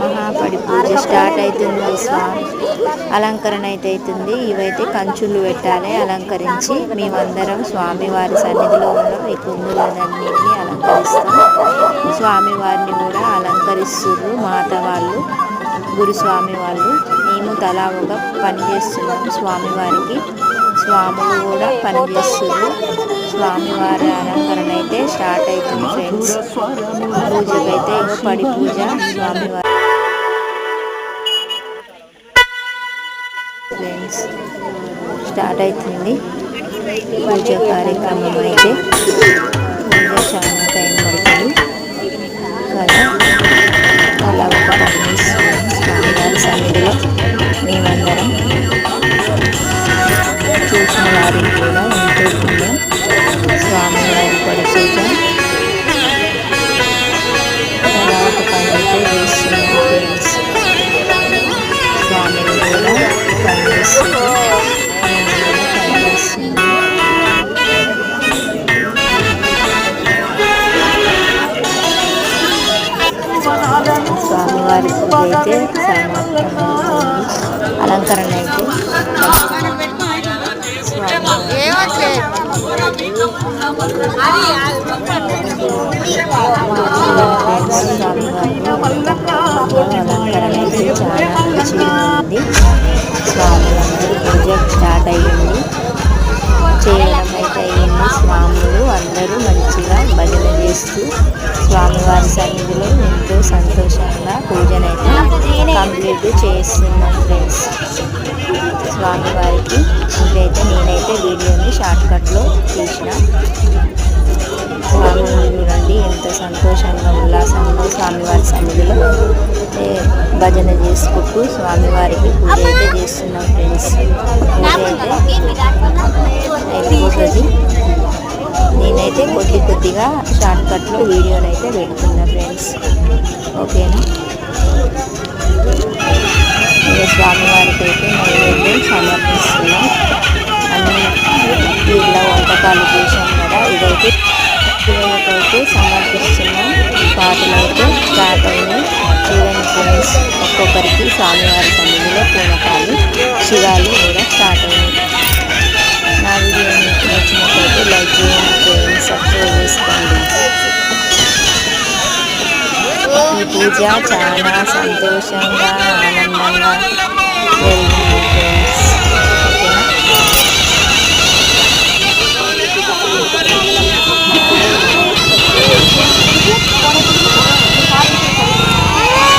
మహాపడి పూజ start అవుతుంది. స్వామి అలంకరణ అయితే అవుతుంది. ఇవైతే కంచులు పెట్టాలి అలంకరించి మేమందరం స్వామివారి సన్నిధిలో ఉన్నాం. ఈ కుందులన్నింటినీ అలంకరిస్తాం. స్వామివారిని కూడా అలంకరిస్తుర్రు మాత వాళ్ళు, గురుస్వామి వాళ్ళు. మేము తలా ఒక పని చేస్తున్నాం స్వామివారికి. స్వాములు కూడా పనిచేస్తున్నారు. స్వామివారి అలంకరణ అయితే స్టార్ట్ అవుతుంది ఫ్రెండ్స్. పూజకైతే ఇగో పడి పూజ స్వామివారి ఫ్రెండ్స్ స్టార్ట్ అవుతుంది పూజ కార్యక్రమం అయితే. పూజ చాలా టైం పడుతుంది కదా. అలా ఒక పని స్వామివారి సన్నిధిలో మేమందరం చూసిన వారికి కూడా ఎంతో పుణ్యం. స్వామివారి పడి పూజ అలా ఒక పని అయితే వేస్తున్నాం ఫ్రెండ్స్. స్వామిని కూడా పనిచేస్తున్నారు. స్వామివారి పూజ అయితే సమాప్తమైంది. అలంకరణ అయితే అలంకరణ అయితే చాలా మంచిగా ఉంది. స్వాములందరూ పూజ స్టార్ట్ అయ్యింది, చేయడం అయితే అయ్యింది. స్వాములు అందరూ మంచిగా భజన చేస్తూ స్వామివారి సన్నిధిలో ఎంతో సంతోషంగా పూజనైతే కంప్లీట్ చేస్తున్నాం ఫ్రెండ్స్. స్వామివారికి ఇదైతే నేనైతే వీడియోని షార్ట్కట్లో తీసిన. స్వామిని చూడండి ఎంత సంతోషంగా ఉల్లాసంగా స్వామివారి సన్నిధిలో భజన చేసుకుంటూ స్వామివారికి పూజ అయితే చేస్తున్నాం ఫ్రెండ్స్. పూజ అయితే అయిపోతుంది. నేనైతే కొద్దిగా షార్ట్కట్లో వీడియోని అయితే పెడుతున్నా ఫ్రెండ్స్. ఓకేనా. ఇక స్వామివారికి అయితే నైవేద్యం సమర్పిస్తున్నాం. అన్ని వీళ్ళ వంటకాలు చేసాం కదా. ఇదైతే పిల్లలకైతే సమర్పిస్తున్నాం. పాటలు అయితే స్టార్ట్ అయినాయి. చూడండి ఫ్రెండ్స్, ఒక్కొక్కరికి స్వామివారి సన్నిధిలో పూనకాలు శివాలు కూడా స్టార్ట్ అయినాయి. నా వీడియో మీకు నచ్చినట్లయితే లైక్ చేయండి ఫ్రెండ్స్, సబ్స్క్రైబ్ చేసుకోండి. ఈ పూజ చాలా సంతోషంగా ఆనందంగా జరిగింది.